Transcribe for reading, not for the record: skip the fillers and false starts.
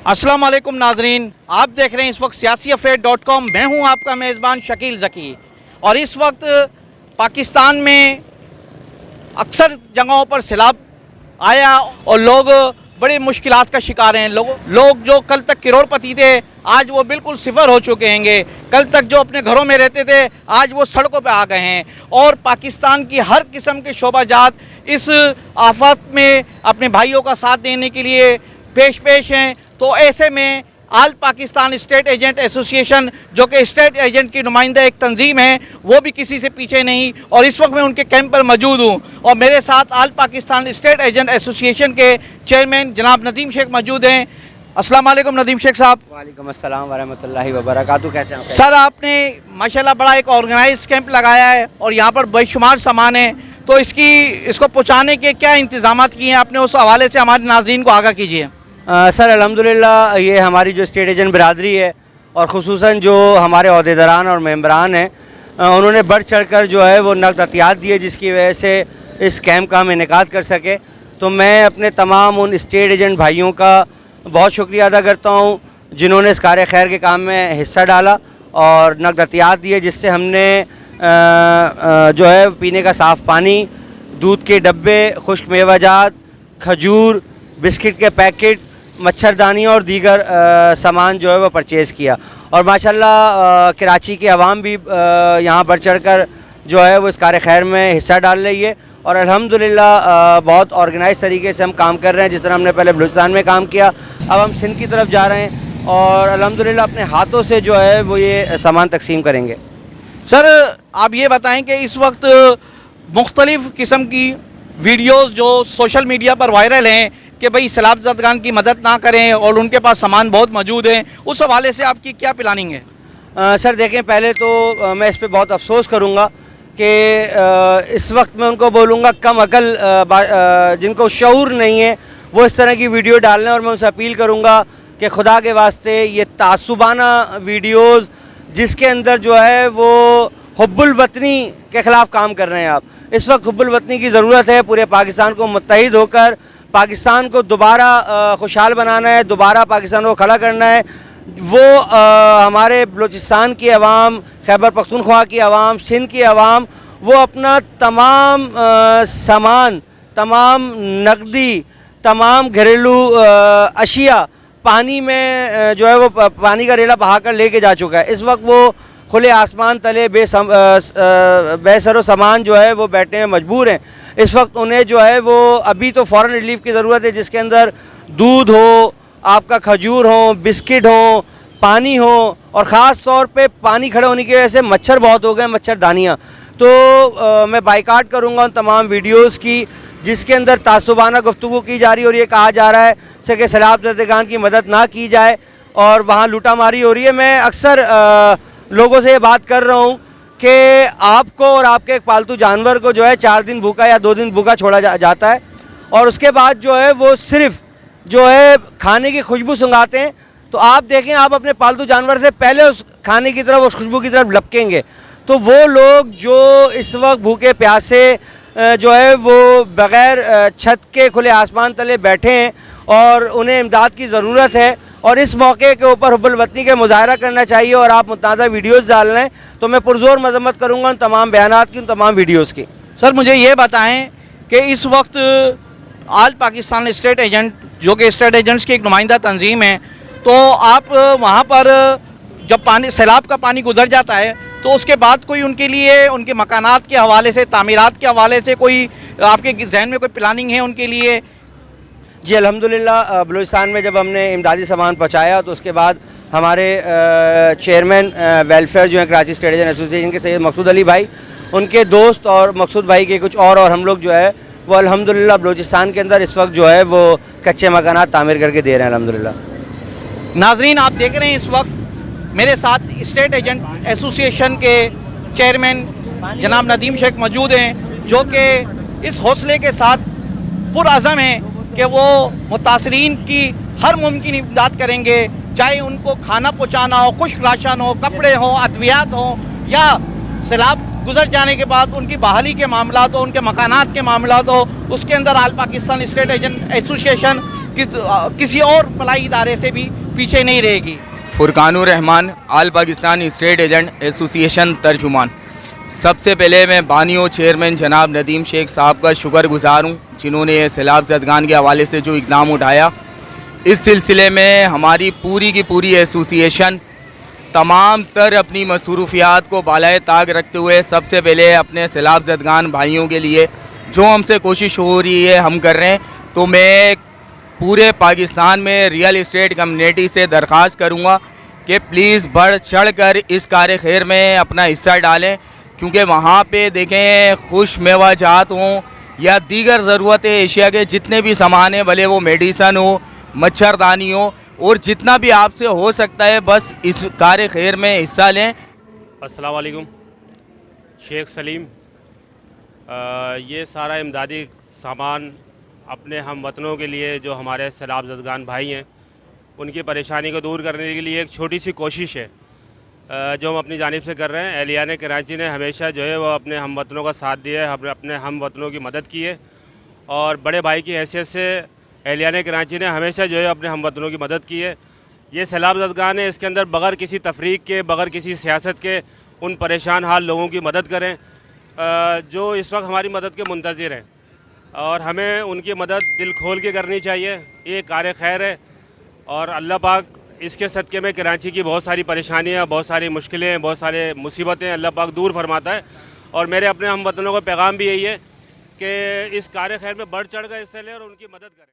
अस्सलाम वालेकुम नाजरीन, आप देख रहे हैं इस वक्त siyaasiaffair.com। मैं हूं आपका मेज़बान शकील ज़की। और इस वक्त पाकिस्तान में अक्सर जगहों पर सैलाब आया और लोग बड़ी मुश्किलात का शिकार हैं। लोग जो कल तक करोड़पति थे आज वो बिल्कुल सिफर हो चुके हैं। कल तक जो अपने घरों में रहते थे आज वो सड़कों पे आ गए हैं। और पाकिस्तान की हर किस्म के शोबाजात इस आफत में अपने भाइयों का साथ देने के लिए पेश हैं। तो ऐसे में आल पाकिस्तान स्टेट एजेंट एसोसिएशन, जो कि स्टेट एजेंट की नुमाइंदा एक तंजीम है, वो भी किसी से पीछे नहीं। और इस वक्त मैं उनके कैंप पर मौजूद हूँ और मेरे साथ आल पाकिस्तान स्टेट एजेंट एसोसिएशन के चेयरमैन जनाब नदीम शेख मौजूद हैं। अस्सलाम वालेकुम नदीम शेख साहब। वालेकुम अस्सलाम वरहमतुल्लाहि वबरकातुहू। कैसे हैं सर? आपने माशाल्लाह बड़ा एक ऑर्गेनाइज कैंप लगाया है और यहाँ पर बेशुमार सामान है, तो इसको पहुँचाने के क्या इंतजाम किए हैं आपने? उस हवाले से हमारे नाज़रीन को आगाह कीजिए। सर अल्हम्दुलिल्लाह ये हमारी जो स्टेट एजेंट बिरादरी है और ख़ुसूसन जो हमारे अहदेदारान और मेंबरान हैं, उन्होंने बढ़ चढ़ कर जो है वो नक़द अतियात दिए, जिसकी वजह से इस कैंप का हम इनेकाद कर सके। तो मैं अपने तमाम उन स्टेट एजेंट भाइयों का बहुत शुक्रिया अदा करता हूँ जिन्होंने इस कार खैर के काम में हिस्सा डाला और नक़द अतियात दिए, जिससे हमने जो है पीने का साफ़ पानी, दूध के डब्बे, खुश्क मेवाजात, खजूर, बिस्किट के पैकेट, मच्छरदानी और दीगर सामान जो है वो परचेज़ किया। और माशाल्लाह कराची की आवाम भी यहाँ बढ़ चढ़ कर जो है वो इस कार खैर में हिस्सा डाल रही है। और अल्हम्दुलिल्लाह बहुत ऑर्गेनाइज तरीके से हम काम कर रहे हैं। जिस तरह हमने पहले बलूचिस्तान में काम किया, अब हम सिंध की तरफ जा रहे हैं और अल्हम्दुलिल्लाह अपने हाथों से जो है वो ये सामान तकसीम करेंगे। सर आप ये बताएं कि इस वक्त मुख्तलिफ़ किस्म की वीडियोस जो सोशल मीडिया पर वायरल हैं कि भाई सैलाबज़दगान की मदद ना करें और उनके पास सामान बहुत मौजूद है, उस हवाले से आपकी क्या प्लानिंग है? सर देखें, पहले तो मैं इस पे बहुत अफसोस करूँगा कि इस वक्त मैं उनको बोलूँगा कम अकल जिनको शऊर नहीं है वो इस तरह की वीडियो डाल लें। और मैं उनसे अपील करूँगा कि खुदा के वास्ते ये तासुबाना वीडियोज़ जिसके अंदर जो है वो हुब्बुल वतनी के ख़िलाफ़ काम कर रहे हैं आप। इस वक्त हुब्बुल वतनी की ज़रूरत है। पूरे पाकिस्तान को मुत्तहिद होकर पाकिस्तान को दोबारा खुशहाल बनाना है, दोबारा पाकिस्तान को खड़ा करना है। वो हमारे बलूचिस्तान की आवाम, खैबर पख्तूनख्वा की आवाम, सिंध की आवाम, वो अपना तमाम सामान, तमाम नकदी, तमाम घरेलू अशिया पानी में जो है वो पानी का रेला बहा कर लेके जा चुका है। इस वक्त वो खुले आसमान तले बेसरो सामान जो है वो बैठने में मजबूर हैं। इस वक्त उन्हें जो है वो अभी तो फ़ौरन रिलीफ की ज़रूरत है, जिसके अंदर दूध हो, आपका खजूर हो, बिस्किट हो, पानी हो और ख़ास तौर पे पानी खड़े होने की वजह से मच्छर बहुत हो गए, मच्छरदानियाँ। तो मैं बाइकाट करूँगा उन तमाम वीडियोज़ की जिसके अंदर तासुबाना गुफ्तगू की जा रही है और ये कहा जा रहा है कि सैलाबज़दगान की मदद ना की जाए और वहाँ लूटामारी हो रही है। मैं अक्सर लोगों से ये बात कर रहा हूँ कि आपको और आपके एक पालतू जानवर को जो है 4 दिन भूखा या 2 दिन भूखा छोड़ा जाता है और उसके बाद जो है वो सिर्फ जो है खाने की खुशबू सूंघाते हैं। तो आप देखें, आप अपने पालतू जानवर से पहले उस खाने की तरफ, उस खुशबू की तरफ लपकेंगे। तो वो लोग जो इस वक्त भूखे प्यासे जो है वो बग़ैर छत के खुले आसमान तले बैठे हैं और उन्हें इमदाद की ज़रूरत है और इस मौके के ऊपर हुब्बुल वतनी के मुज़ाहरा करना चाहिए और आप मुतनाज़ा वीडियोज़ डाल रहे हैं। तो मैं पुरज़ोर मज़म्मत करूँगा उन तमाम बयानात की, उन तमाम वीडियोज़ की। सर मुझे ये बताएं कि इस वक्त आल पाकिस्तान स्टेट एजेंट, जो कि स्टेट एजेंट्स की एक नुमाइंदा तंजीम है, तो आप वहाँ पर जब पानी, सैलाब का पानी गुजर जाता है तो उसके बाद कोई उनके लिए, उनके मकानात के हवाले से, तामीरात के हवाले से कोई आपके जहन में कोई प्लानिंग है उनके लिए? जी अल्हम्दुलिल्लाह, बलूचिस्तान में जब हमने इमदादी सामान पहुँचाया तो उसके बाद हमारे चेयरमैन वेलफेयर जो हैं कराची स्टेट एजेंट एसोसिएशन के सैयद मकसूद अली भाई, उनके दोस्त और मकसूद भाई के कुछ और हम लोग जो है वो अल्हम्दुलिल्लाह बलूचिस्तान के अंदर इस वक्त जो है वो कच्चे मकानात तामीर करके दे रहे हैं अल्हम्दुलिल्लाह। नाजरीन आप देख रहे हैं इस वक्त मेरे साथ स्टेट एजेंट एसोसिएशन के चेयरमैन जनाब नदीम शेख मौजूद हैं, जो कि इस हौसले के साथ पुरअज़म हैं कि वो मुतासरीन की हर मुमकिन इमदाद करेंगे, चाहे उनको खाना पहुँचाना हो, खुश्क राशन हो, कपड़े हो, अद्वियात हो, या सैलाब गुजर जाने के बाद उनकी बहाली के मामला हो, उनके मकानात के मामला हो, उसके अंदर आल पाकिस्तान स्टेट एजेंट एसोसिएशन किसी और फलाही इदारे से भी पीछे नहीं रहेगी। फुरकानुर रहमान, आल पाकिस्तान स्टेट एजेंट एसोसिएशन तर्जुमान। सबसे पहले मैं बानी और चेयरमैन जनाब नदीम शेख साहब का शुक्रगुजार हूँ, जिन्होंने ये सैलाब ज़दगान के हवाले से जो इक़दाम उठाया। इस सिलसिले में हमारी पूरी की पूरी एसोसिएशन तमाम तर अपनी मसरूफियात को बालाए ताक रखते हुए सबसे पहले अपने सैलाब ज़दगान भाइयों के लिए जो हमसे कोशिश हो रही है हम कर रहे हैं। तो मैं पूरे पाकिस्तान में रियल इस्टेट कम्युनिटी से दरख्वास्त करूँगा कि प्लीज़ बढ़ चढ़ कर इस कार्य खैर में अपना हिस्सा डालें, क्योंकि वहाँ पे देखें खुश मेवा जात हों या दीगर ज़रूरत एशिया के जितने भी सामान हैं, भले वो मेडिसन हो, मच्छरदानी हो, और जितना भी आपसे हो सकता है बस इस कार्य खैर में हिस्सा लें। अस्सलाम वालेकुम। शेख सलीम, ये सारा इमदादी सामान अपने हम वतनों के लिए जो हमारे सैलाब ज़दगान भाई हैं उनकी परेशानी को दूर करने के लिए एक छोटी सी कोशिश है जो हम अपनी जानिब से कर रहे हैं। एहलियान कराची ने हमेशा जो है वो अपने हम वतनों का साथ दिया है, अपने हम वतनों की मदद की है, और बड़े भाई की हैसियत से एहलियान कराची ने हमेशा जो है अपने हम वतनों की मदद की है। ये सैलाब ज़दगान है, इसके अंदर बग़ैर किसी तफरीक के, बग़ैर किसी सियासत के उन परेशान हाल लोगों की मदद करें जो इस वक्त हमारी मदद के मुंतज़िर हैं, और हमें उनकी मदद दिल खोल के करनी चाहिए। ये कार्य खैर है और अल्लाह पाक इसके सदक़े में कराची की बहुत सारी परेशानियाँ, बहुत सारी मुश्किलें, बहुत सारे मुसीबतें अल्लाह पाक दूर फरमाता है। और मेरे अपने हम वतनों का पैगाम भी यही है कि इस कार्य खैर में बढ़ चढ़ कर हिस्सा लें और उनकी मदद करें।